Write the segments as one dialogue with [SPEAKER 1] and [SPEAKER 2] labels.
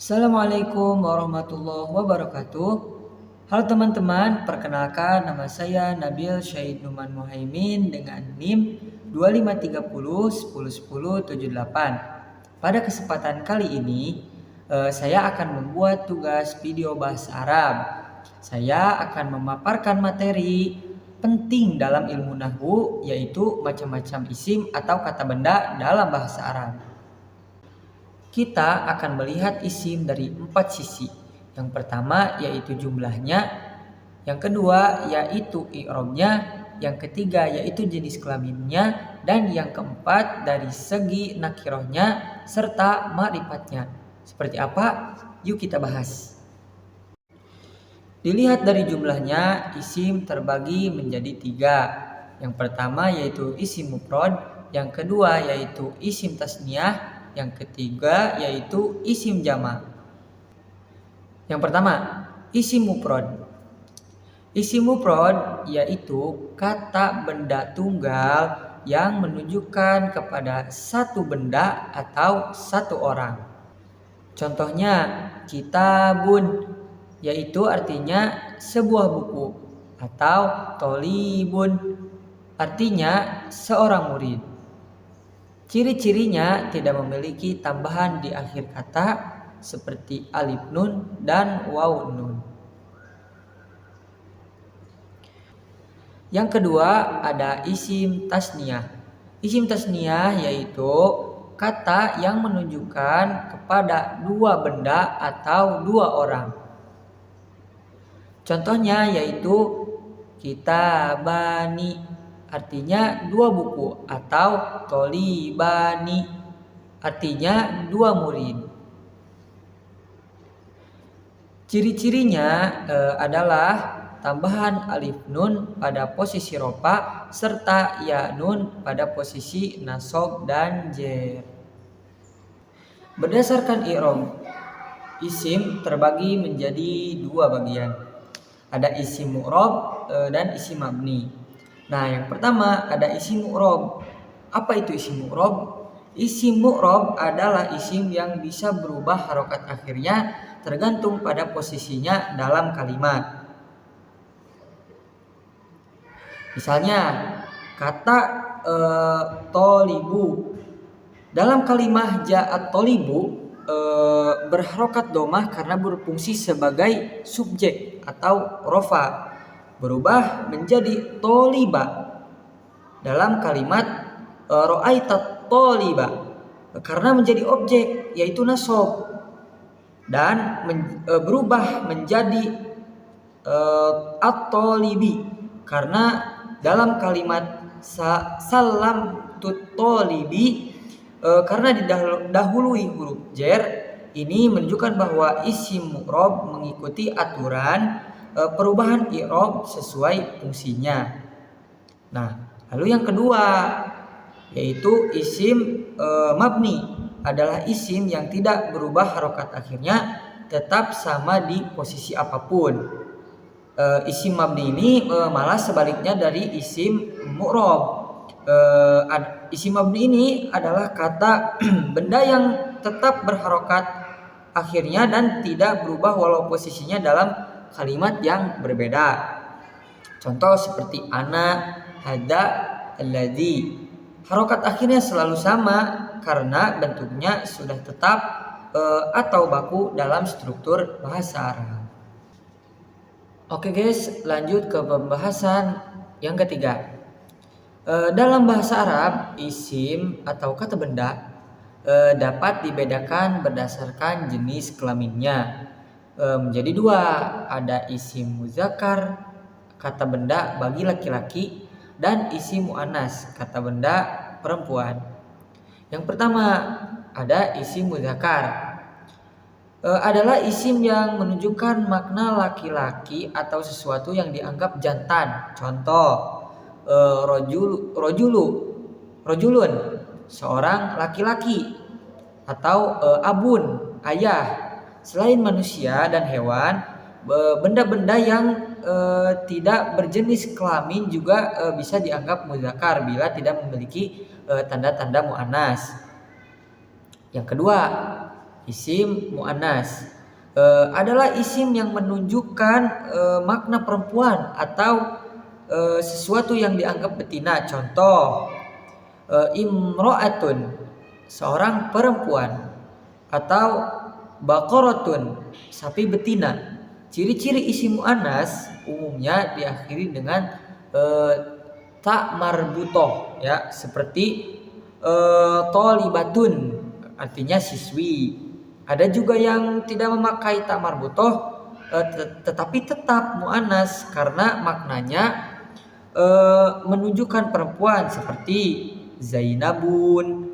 [SPEAKER 1] Assalamualaikum warahmatullahi wabarakatuh. Halo teman-teman, perkenalkan nama saya Nabil Syahid Numan Muhaimin dengan NIM 2530101078. Pada kesempatan kali ini, saya akan membuat tugas video bahasa Arab. Saya akan memaparkan materi penting dalam ilmu nahwu, yaitu macam-macam isim atau kata benda dalam bahasa Arab. Kita akan melihat isim dari 4 sisi. Yang pertama yaitu jumlahnya, yang kedua yaitu i'rabnya, yang ketiga yaitu jenis kelaminnya, dan yang keempat dari segi nakirohnya serta ma'rifatnya. Seperti apa? Yuk kita bahas. Dilihat dari jumlahnya, isim terbagi menjadi 3. Yang pertama yaitu isim mufrad, yang kedua yaitu isim tasniyah, yang ketiga yaitu isim jama'. Yang pertama, isim mufrad. Isim mufrad yaitu kata benda tunggal yang menunjukkan kepada satu benda atau satu orang. Contohnya, kitabun yaitu artinya sebuah buku, atau tolibun artinya seorang murid. Ciri-cirinya tidak memiliki tambahan di akhir kata seperti alif nun dan waw nun. Yang kedua ada isim tasniyah. Isim tasniyah yaitu kata yang menunjukkan kepada dua benda atau dua orang. Contohnya yaitu kitabani artinya dua buku, atau tolibani artinya dua murid. Ciri-cirinya adalah tambahan alif nun pada posisi rofa serta ya nun pada posisi nasab dan jer. Berdasarkan i'rab, isim terbagi menjadi dua bagian. Ada isim mu'rab dan isim mabni. Nah, yang pertama ada isim mu'rab. Apa itu isim mu'rab? Isim mu'rab adalah isim yang bisa berubah harokat akhirnya tergantung pada posisinya dalam kalimat. Misalnya kata tolibu. Dalam kalimat ja'at tolibu berharokat domah karena berfungsi sebagai subjek atau rofa, berubah menjadi toliba dalam kalimat ro'aitat toliba karena menjadi objek yaitu nasab, dan berubah menjadi at-tolibi karena dalam kalimat salam tut-tolibi karena didahului huruf jer. Ini menunjukkan bahwa isim mu'rab mengikuti aturan perubahan i'rab sesuai fungsinya. Nah, lalu yang kedua yaitu isim mabni adalah isim yang tidak berubah harokat akhirnya, tetap sama di posisi apapun. Isim mabni ini malah sebaliknya dari isim mu'rab. Isim mabni ini adalah kata benda yang tetap berharokat akhirnya dan tidak berubah walau posisinya dalam kalimat yang berbeda. Contoh seperti ana, hada, alladzi. Harokat akhirnya selalu sama karena bentuknya sudah tetap atau baku dalam struktur bahasa Arab. Oke guys, lanjut ke pembahasan yang ketiga. Dalam bahasa Arab, isim atau kata benda dapat dibedakan berdasarkan jenis kelaminnya. Menjadi dua, ada isim muzakkar, kata benda bagi laki-laki, dan isim muannas, kata benda perempuan. Yang pertama ada isim muzakkar, adalah isim yang menunjukkan makna laki-laki atau sesuatu yang dianggap jantan. Contoh rojulun seorang laki-laki, atau abun ayah. Selain manusia dan hewan, benda-benda yang tidak berjenis kelamin juga bisa dianggap muzakkar bila tidak memiliki tanda-tanda muannas. Yang kedua isim muannas adalah isim yang menunjukkan makna perempuan atau sesuatu yang dianggap betina. Contoh, imro'atun, seorang perempuan, atau baqaratun, sapi betina. Ciri-ciri isim muannas umumnya diakhiri dengan ta marbutoh, ya, seperti tholibatun, artinya siswi. Ada juga yang tidak memakai ta marbutoh tetapi tetap muannas karena maknanya menunjukkan perempuan, seperti Zainabun,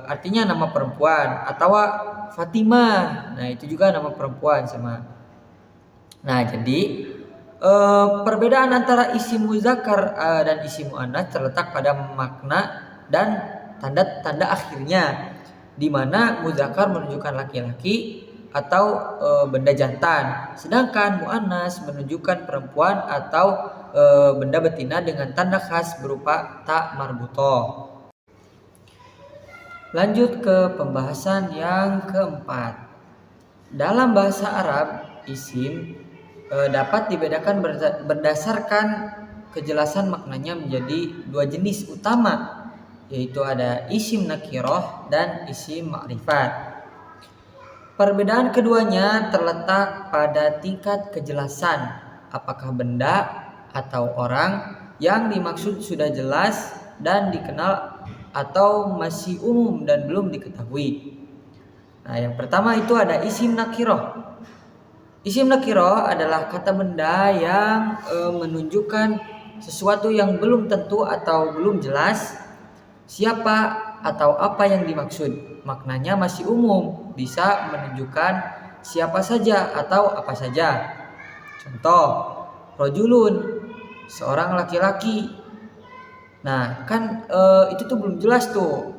[SPEAKER 1] artinya nama perempuan, atau Fatimah. Nah, itu juga nama perempuan sama. Nah, jadi perbedaan antara isim muzakkar dan isim muannas terletak pada makna dan tanda-tanda akhirnya, di mana muzakkar menunjukkan laki-laki atau benda jantan, sedangkan muannas menunjukkan perempuan atau benda betina dengan tanda khas berupa ta marbutoh. Lanjut ke pembahasan yang keempat. Dalam bahasa Arab, isim dapat dibedakan berdasarkan kejelasan maknanya menjadi dua jenis utama, yaitu ada isim nakiroh dan isim ma'rifat. Perbedaan keduanya terletak pada tingkat kejelasan, apakah benda atau orang yang dimaksud sudah jelas dan dikenal atau masih umum dan belum diketahui. Nah, yang pertama itu ada isim nakiroh. Isim nakiroh adalah kata benda yang menunjukkan sesuatu yang belum tentu atau belum jelas siapa atau apa yang dimaksud. Maknanya masih umum, bisa menunjukkan siapa saja atau apa saja. Contoh, rojulun, seorang laki-laki. Nah, kan itu tuh belum jelas tuh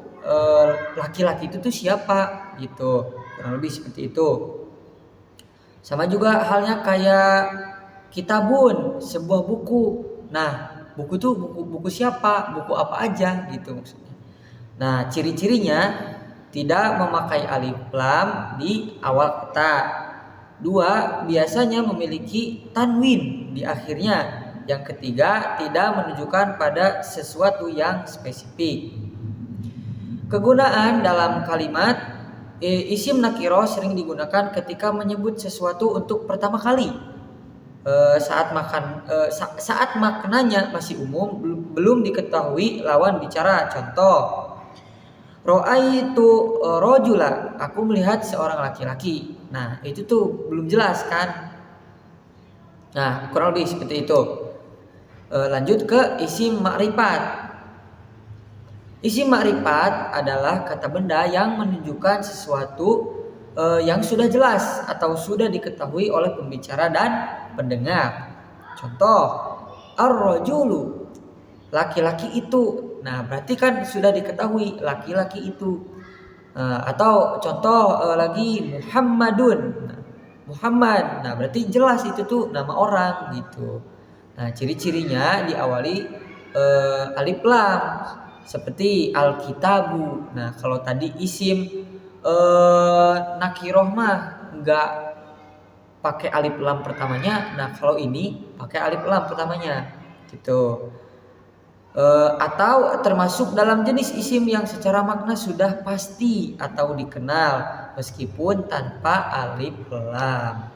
[SPEAKER 1] laki-laki itu tuh siapa gitu, kurang lebih seperti itu. Sama juga halnya kayak kitabun, sebuah buku. Nah, buku tuh buku siapa, buku apa aja gitu maksudnya. Nah, ciri-cirinya tidak memakai alif lam di awal kata. Dua, biasanya memiliki tanwin di akhirnya. Yang ketiga, tidak menunjukkan pada sesuatu yang spesifik. Kegunaan dalam kalimat isim nakiroh sering digunakan ketika menyebut sesuatu untuk pertama kali. Saat maknanya masih umum, belum diketahui lawan bicara. Contoh, ro'aitu rojula, aku melihat seorang laki-laki. Nah, itu tuh belum jelas kan. Nah, kurang lebih seperti itu. Lanjut ke isim ma'rifat. Isim ma'rifat adalah kata benda yang menunjukkan sesuatu yang sudah jelas atau sudah diketahui oleh pembicara dan pendengar. Contoh, ar-rajulu, laki-laki itu. Nah, berarti kan sudah diketahui laki-laki itu. Atau contoh lagi, Muhammadun, Muhammad. Nah, berarti jelas itu tuh nama orang gitu. Nah, ciri-cirinya diawali alif lam, seperti alkitabu. Nah, kalau tadi isim nakiroh mah enggak pakai alif lam pertamanya. Nah, kalau ini pakai alif lam pertamanya gitu. Atau termasuk dalam jenis isim yang secara makna sudah pasti atau dikenal meskipun tanpa alif lam.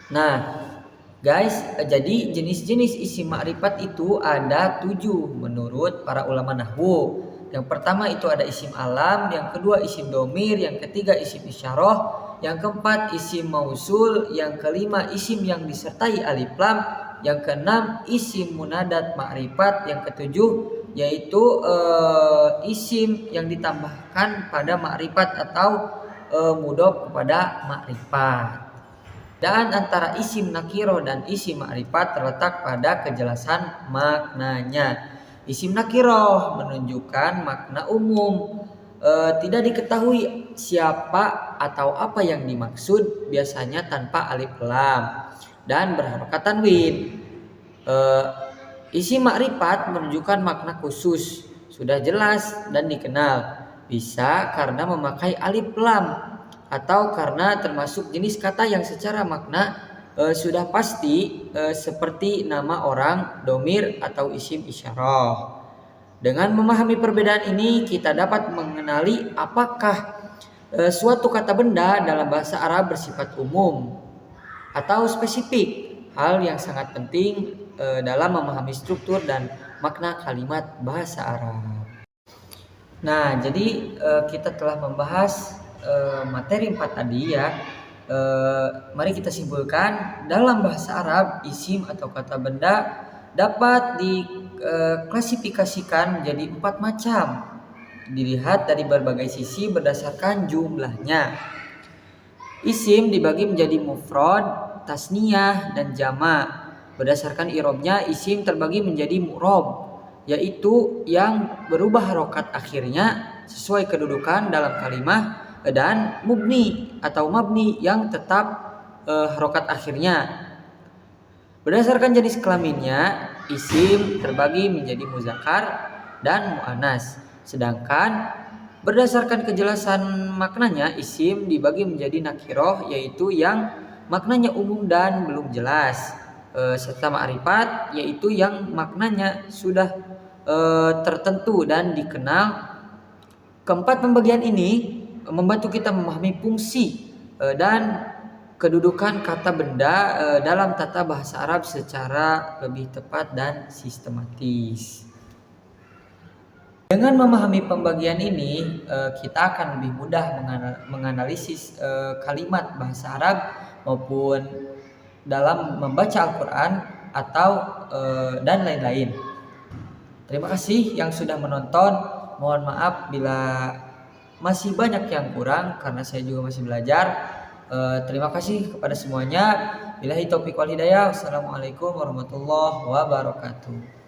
[SPEAKER 1] Nah, guys, jadi jenis-jenis isim ma'rifat itu ada 7 menurut para ulama nahwu. Yang pertama itu ada isim alam, yang kedua isim domir, yang ketiga isim isyarah, yang keempat isim mausul, yang kelima isim yang disertai alif lam, yang keenam isim munadat ma'rifat, yang ketujuh yaitu isim yang ditambahkan pada ma'rifat atau mudhof kepada ma'rifat. Dan antara isim nakiroh dan isim ma'rifat terletak pada kejelasan maknanya. Isim nakiroh menunjukkan makna umum, tidak diketahui siapa atau apa yang dimaksud, biasanya tanpa alif lam dan berharokat tanwin. Isim ma'rifat menunjukkan makna khusus, sudah jelas dan dikenal. bisa karena memakai alif lam, atau karena termasuk jenis kata yang secara makna sudah pasti seperti nama orang, domir, atau isim isyarah. Dengan memahami perbedaan ini, kita dapat mengenali apakah suatu kata benda dalam bahasa Arab bersifat umum atau spesifik, hal yang sangat penting dalam memahami struktur dan makna kalimat bahasa Arab. Nah, jadi kita telah membahas materi 4 tadi ya. Mari kita simpulkan, dalam bahasa Arab isim atau kata benda dapat diklasifikasikan menjadi 4 macam, dilihat dari berbagai sisi berdasarkan jumlahnya. Isim dibagi menjadi mufrad, tasniyah, dan jama'. Berdasarkan i'rabnya, isim terbagi menjadi mu'rab, yaitu yang berubah harokat akhirnya sesuai kedudukan dalam kalimat, dan mubni atau mabni yang tetap harokat akhirnya. Berdasarkan jenis kelaminnya, isim terbagi menjadi muzakkar dan muannas. Sedangkan berdasarkan kejelasan maknanya, isim dibagi menjadi nakiroh, yaitu yang maknanya umum dan belum jelas, serta ma'rifat, yaitu yang maknanya sudah tertentu dan dikenal. Keempat pembagian ini membantu kita memahami fungsi dan kedudukan kata benda dalam tata bahasa Arab secara lebih tepat dan sistematis. Dengan memahami pembagian ini, kita akan lebih mudah menganalisis kalimat bahasa Arab maupun dalam membaca Al-Quran atau dan lain-lain. Terima kasih yang sudah menonton. Mohon maaf bila masih banyak yang kurang karena saya juga masih belajar. Terima kasih kepada semuanya. Billahi taufiq wal hidayah. Wassalamualaikum warahmatullahi wabarakatuh.